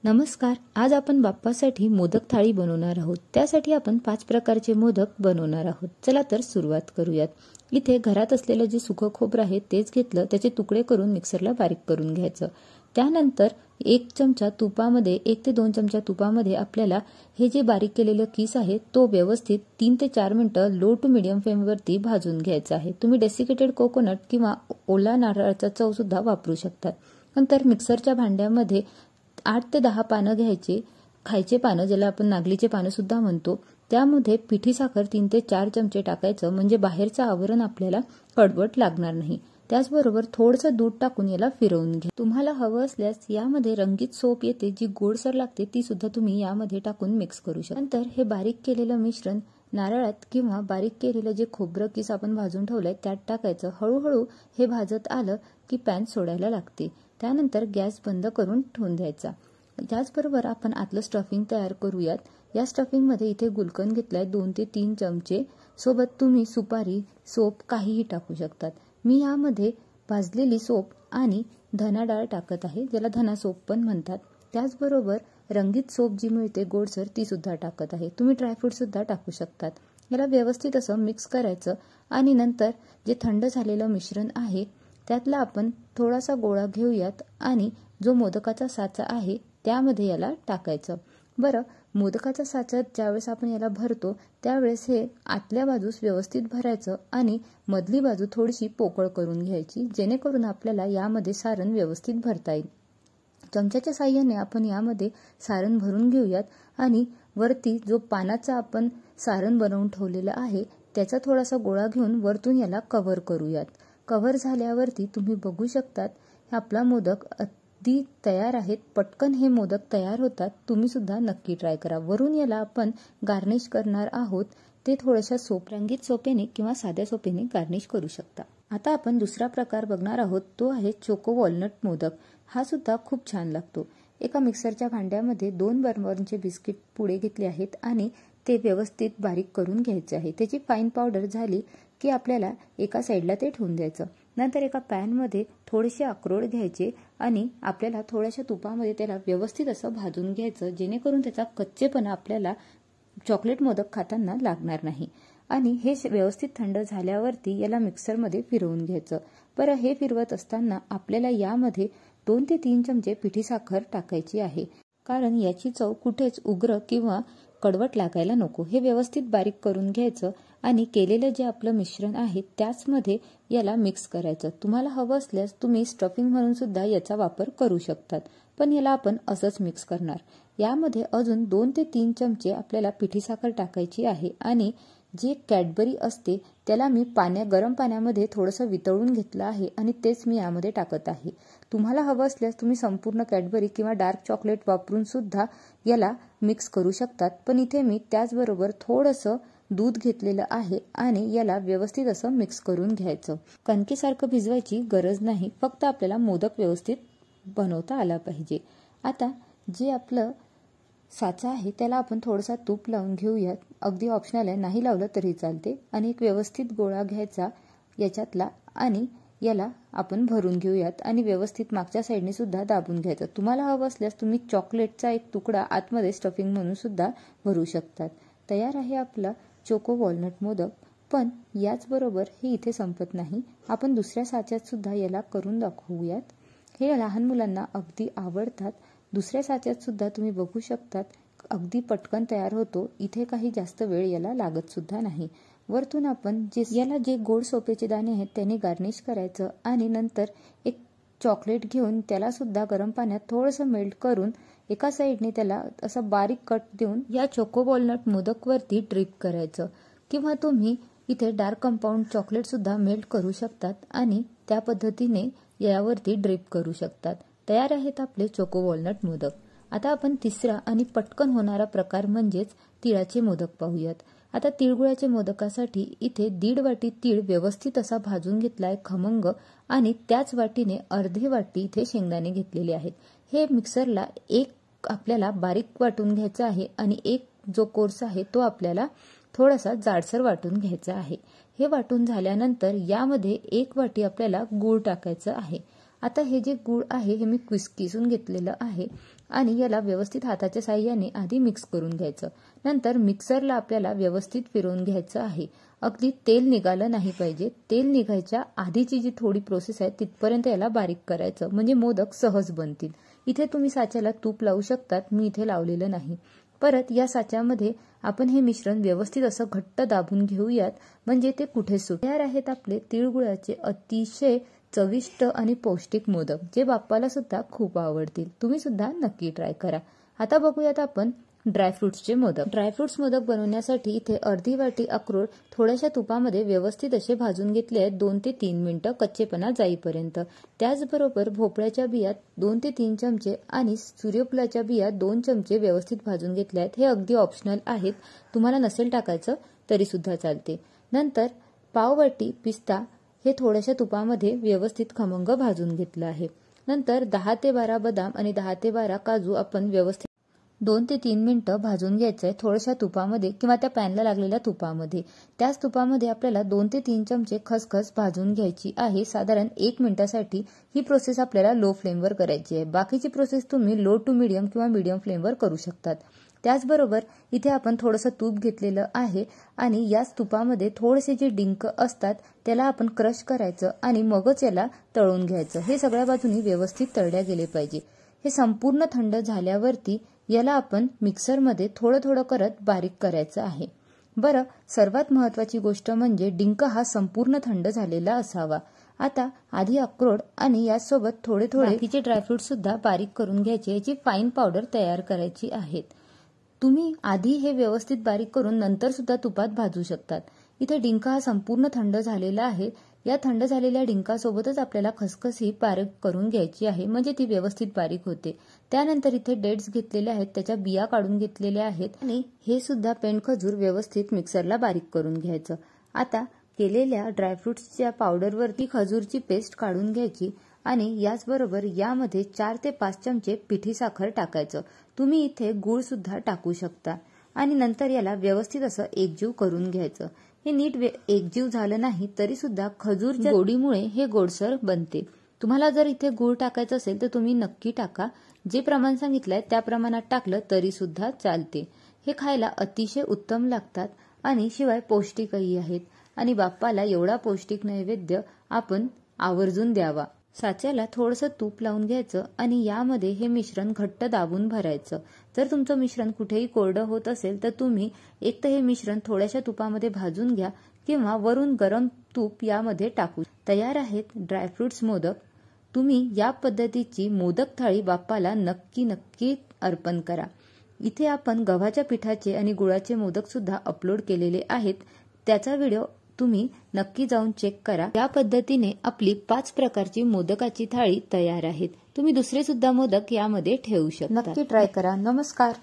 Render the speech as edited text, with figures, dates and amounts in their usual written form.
नमस्कार. आज आपण बाप्पासाठी मोदक थाळी बनवणार आहोत. त्यासाठी आपण 5 प्रकारचे मोदक बनवणार आहोत. चला तर सुरुवात करूयात. इथे घरात असलेलं जे सुकं खोबरं आहे तेच घेतलं, त्याचे तुकडे करून मिक्सरला बारीक करून घ्यायचं. त्यानंतर 1 चमचा तुपामध्ये 1 ते 2 चमचा तुपामध्ये आपल्याला हे जे बारीक केलेलं किस आहे तो व्यवस्थित 3 ते 4 मिनिटं लो टू मीडियम फ्लेमवरती भाजून घ्यायचा आहे. तुम्ही डेसिकेटेड कोकोनट किंवा ओला नारळाचा चव सुद्धा वापरू शकता. नंतर मिक्सरच्या भांड्यामध्ये 8 ते 10 पानं घ्यायचे, खायचे पानं ज्याला आपण नागलीचे पानं सुद्धा म्हणतो. त्यामध्ये पिठी साखर 3 ते 4 चमचे टाकायचं, म्हणजे बाहेरचं आवरण आपल्याला कडवट लागणार नाही. त्याचबरोबर थोडंसं दूध टाकून याला फिरवून घ्या. तुम्हाला हवं असल्यास यामध्ये रंगीत सोप येते जी गोडसर लागते, ती सुद्धा तुम्ही यामध्ये टाकून मिक्स करू शकता. नंतर हे बारीक केलेलं मिश्रण नारळात किंवा बारीक केलेलं जे खोबरं किस आपण भाजून ठेवलंय त्यात टाकायचं. हळूहळू हे भाजत आलं की पॅन सोडायला लागते. त्यानंतर गॅस बंद करून ठेवून द्यायचा. त्याचबरोबर आपण आतलं स्टफिंग तयार करूयात. या स्टफिंगमध्ये इथे गुलकंद घेतलाय 2 ते 3 चमचे. सोबत तुम्ही सुपारी, सोप काहीही टाकू शकतात. मी यामध्ये भाजलेली सोप आणि धना डाळ टाकत आहे, ज्याला धना सोप पण म्हणतात. त्याचबरोबर रंगीत सोप जी मिळते गोडसर ती सुद्धा टाकत आहे. तुम्ही ड्रायफ्रूट सुद्धा टाकू शकतात. याला व्यवस्थित असं मिक्स करायचं आणि नंतर जे थंड झालेलं मिश्रण आहे त्यातला आपण थोडासा गोळा घेऊयात आणि जो मोदकाचा साचा आहे त्यामध्ये याला टाकायचं. बरं, मोदकाचा साचा ज्यावेळेस आपण याला भरतो त्यावेळेस हे आतल्या बाजूस व्यवस्थित भरायचं आणि मधली बाजू थोडीशी पोकळ करून घ्यायची, जेणेकरून आपल्याला यामध्ये सारण व्यवस्थित भरता येईल. चमच्याच्या साहाय्याने आपण यामध्ये सारण भरून घेऊयात आणि वरती जो पानाचा आपण सारण बनवून ठेवलेलं आहे त्याचा थोडासा गोळा घेऊन वरतून याला कव्हर करूयात. कव्हर झाल्यावरती तुम्ही बघू शकतात आपला मोदक अगदी तयार आहेत. पटकन हे मोदक तयार होतात. तुम्ही सुद्धा नक्की ट्राय करा. वरून याला आपण गार्निश करणार आहोत, ते थोड्याशा रंगीत सोपेने किंवा साध्या सोपेने गार्निश करू शकता. आता आपण दुसरा प्रकार बघणार आहोत, तो आहे चोको वॉलनट मोदक. हा सुद्धा खूप छान लागतो. एका मिक्सरच्या भांड्यामध्ये 2 बर्बनचे बिस्किट पुडे घेतले आहेत आणि ते व्यवस्थित बारीक करून घ्यायचे आहे. त्याची फाईन पावडर झाली की आपल्याला एका साईडला ते ठेवून द्यायचं. नंतर एका पॅनमध्ये थोडेसे अक्रोड घ्यायचे आणि आपल्याला थोड्याशा तुपामध्ये त्याला व्यवस्थित असं भाजून घ्यायचं, जेणेकरून त्याचा कच्चेपणा आपल्याला चॉकलेट मोदक खाताना लागणार नाही. आणि हे व्यवस्थित थंड झाल्यावरती याला मिक्सरमध्ये फिरवून घ्यायचं. बरं, हे फिरवत असताना आपल्याला यामध्ये 2 ते 3 चमचे पिठी साखर टाकायची आहे, कारण याची चव कुठेच उग्र किंवा कडवट लागायला नको. हे व्यवस्थित बारीक करून घ्यायचं आणि केलेलं जे आपलं मिश्रण आहे त्याचमध्ये याला मिक्स करायचं. तुम्हाला हवं असल्यास तुम्ही स्टफिंग म्हणून सुद्धा याचा वापर करू शकतात, पण याला आपण असंच मिक्स करणार. यामध्ये अजून 2 ते 3 चमचे आपल्याला पिठी साखर टाकायची आहे आणि जे कॅडबरी असते त्याला मी गरम पाण्यामध्ये थोडंसं वितळून घेतलं आहे आणि तेच मी यामध्ये टाकत आहे. तुम्हाला हवं असल्यास तुम्ही संपूर्ण कॅडबरी किंवा डार्क चॉकलेट वापरून सुद्धा याला मिक्स करू शकतात, पण इथे मी त्याचबरोबर थोडंसं दूध घेतलेलं आहे आणि याला व्यवस्थित असं मिक्स करून घ्यायचं. कणकेसारखं भिजवायची गरज नाही, फक्त आपल्याला मोदक व्यवस्थित बनवता आला पाहिजे. आता जे आपलं साचा आहे त्याला आपण थोडासा तूप लावून घेऊयात. अगदी ऑप्शनल आहे, नाही लावलं तरी चालते. आणि एक व्यवस्थित गोळा घ्यायचा याच्यातला आणि याला आपण भरून घेऊयात आणि व्यवस्थित मागच्या साईडने सुद्धा दाबून घ्यायचं. तुम्हाला हवं असल्यास तुम्ही चॉकलेटचा एक तुकडा आतमध्ये स्टफिंग म्हणून सुद्धा भरू शकतात. तयार आहे आपला चोको वॉलनट मोदक. पण याचबरोबर हे इथे संपत नाही, आपण दुसऱ्या साच्यात सुद्धा याला करून दाखवूयात. हे लहान मुलांना अगदी आवडतात. दुसऱ्या साच्यात सुद्धा तुम्ही बघू शकतात अगदी पटकन तयार होतो. इथे काही जास्त वेळ याला लागत सुद्धा नाही. वरतून आपण याला जे गोड सोपेचे दाणे आहेत त्याने गार्निश करायचं आणि नंतर एक चॉकलेट घेऊन त्याला सुद्धा गरम पाण्यात थोडंसं मेल्ट करून एका साईडने त्याला असं बारीक कट देऊन या चोको वॉलनट मोदक वरती ड्रिप करायचं. किंवा तुम्ही इथे डार्क कंपाऊंड चॉकलेट सुद्धा मेल्ट करू शकतात आणि त्या पद्धतीने यावरती ड्रिप करू शकतात. तयार आहेत आपले चोको वॉलनट मोदक. आता आपण तिसरा आणि पटकन होणारा प्रकार म्हणजेच तिळाचे मोदक पाहूयात. आता तिळगुळाच्या मोदकासाठी इथे 1.5 वाटी तीळ व्यवस्थित असा भाजून घेतलाय खमंग आणि त्याच वाटीने अर्धी वाटी इथे शेंगदाणे घेतलेले आहेत. हे मिक्सरला एक आपल्याला बारीक वाटून घ्यायचं आहे आणि एक जो कोर्स आहे तो आपल्याला थोडासा जाडसर वाटून घ्यायचा आहे. हे वाटून झाल्यानंतर यामध्ये 1 वाटी आपल्याला गूळ टाकायचं आहे. आता हे जे गूळ आहे हे मी किसून घेतलेलं आहे आणि याला व्यवस्थित हाताच्या साहाय्याने आधी मिक्स करून घ्यायचं। नंतर मिक्सरला आपल्याला व्यवस्थित फिरवून घ्यायचं आहे। अगदी तेल निघालं नाही पाहिजे, तेल निघायच्या आधीची जी थोडी प्रोसेस आहे तिथपर्यंत याला बारीक करायचं, म्हणजे मोदक सहज बनतील। इथे तुम्ही साच्याला तूप लावू शकतात, मी इथे लावलेलं नाही। परत या साच्यामध्ये आपण हे मिश्रण व्यवस्थित असं घट्ट दाबून घेऊयात, म्हणजे ते कुठे सुटणार। तयार आहेत आपले तिळगुळाचे अतिशय चविष्ट आणि पौष्टिक मोदक, जे बाप्पाला सुद्धा खूप आवडतील। तुम्ही सुद्धा नक्की ट्राय करा। आता बघूयात आपण ड्रायफ्रुट्सचे मोदक। ड्रायफ्रुट्स मोदक बनवण्यासाठी इथे अर्धी वाटी अक्रोड थोड्याशा तुपामध्ये व्यवस्थित असे भाजून घेतले आहेत 2 ते 3 मिनिटं कच्चेपणा जाईपर्यंत। त्याचबरोबर भोपळ्याच्या बिया 2 ते 3 चमचे आणि सूर्यफुलाच्या बिया 2 चमचे व्यवस्थित भाजून घेतले आहेत। हे अगदी ऑप्शनल आहेत, तुम्हाला नसेल टाकायचं तरी सुद्धा चालते। नंतर पाववाटी पिस्ता हे थोड्याशा तुपामध्ये व्यवस्थित खमंग भाजून घेतलं आहे। नंतर 10 ते 12 बदाम आणि 10 ते 12 काजू आपण व्यवस्थित 2 ते 3 मिनिटं भाजून घ्यायचंय थोड्याशा तुपामध्ये किंवा त्या पॅनला लागलेल्या तुपामध्ये। त्याच तुपामध्ये आपल्याला 2 ते 3 चमचे खसखस भाजून घ्यायची आहे, साधारण 1 मिनिटासाठी। ही प्रोसेस आपल्याला लो फ्लेमवर करायची आहे। बाकीची प्रोसेस तुम्ही लो टू मीडियम किंवा मीडियम फ्लेमवर करू शकतात। त्याचबरोबर इथे आपण थोडंसं तूप घेतलेलं आहे आणि याच तुपामध्ये थोडेसे जे डिंक असतात त्याला आपण क्रश करायचं आणि मगच याला तळून घ्यायचं। हे सगळ्या बाजूनी व्यवस्थित तळल्या गेले पाहिजे। हे संपूर्ण थंड झाल्यावरती याला आपण मिक्सरमध्ये थोडं थोडं करत बारीक करायचं आहे। बरं, सर्वात महत्त्वाची गोष्ट म्हणजे डिंक हा संपूर्ण थंड झालेला असावा। आता आधी अक्रोड आणि यासोबत थोडे थोडे बाकीचे ड्रायफ्रूट सुद्धा बारीक करून घ्यायचे, याची फाईन पावडर तयार करायची आहे। तुम्ही आधी हे व्यवस्थित बारीक करून नंतर सुद्धा तुपात भाजू शकतात। इथे डिंक हा संपूर्ण थंड झालेला आहे। या थंड झालेल्या डिंकासोबतच आपल्याला खसखस ही बारीक करून घ्यायची आहे, म्हणजे ती व्यवस्थित बारीक होते। त्यानंतर इथे डेट्स घेतलेले आहेत, त्याच्या बिया काढून घेतलेल्या आहेत आणि हे सुद्धा पेंडखजूर व्यवस्थित मिक्सरला बारीक करून घ्यायचं। आता केलेल्या ड्रायफ्रुट्सच्या पावडरवरती खजूरची पेस्ट काढून घ्यायची आणि याचबरोबर यामध्ये 4 ते 5 चमचे पिठी साखर टाकायचं। तुम्ही इथे गूळ सुद्धा टाकू शकता आणि नंतर याला व्यवस्थित असं एकजीव करून घ्यायचं। हे नीट एकजीव झालं नाही तरी सुद्धा खजूरच्या गोडीमुळे हे गोडसर बनते। तुम्हाला जर इथे गूळ टाकायचं असेल तर तुम्ही नक्की टाका, जे प्रमाण सांगितलंय त्या प्रमाणात टाकलं तरी सुद्धा चालते। हे खायला अतिशय उत्तम लागतात आणि शिवाय पौष्टिकही आहेत आणि बाप्पाला एवढा पौष्टिक नैवेद्य आपण आवर्जून द्यावा। साच्याला थोडंसं तूप लावून घ्यायचं आणि यामध्ये हे मिश्रण घट्ट दाबून भरायचं। जर तुमचं मिश्रण कुठेही कोरडं होत असेल तर तुम्ही एक तर हे मिश्रण थोड्याशा तुपामध्ये भाजून घ्या किंवा वरून गरम तूप यामध्ये टाकू। तयार आहेत ड्रायफ्रुट्स मोदक। तुम्ही या पद्धतीची मोदक थाळी बाप्पाला नक्की अर्पण करा। इथे आपण गव्हाच्या पिठाचे आणि गुळाचे मोदक सुद्धा अपलोड केलेले आहेत, त्याचा व्हिडिओ तुम्ही नक्की जाऊन चेक करा। या पद्धतीने आपली 5 प्रकारची मोदकाची थाळी तयार आहेत। तुम्ही दुसरे सुद्धा मोदक यामध्ये ठेवू शकता। नक्की ट्राय करा। नमस्कार।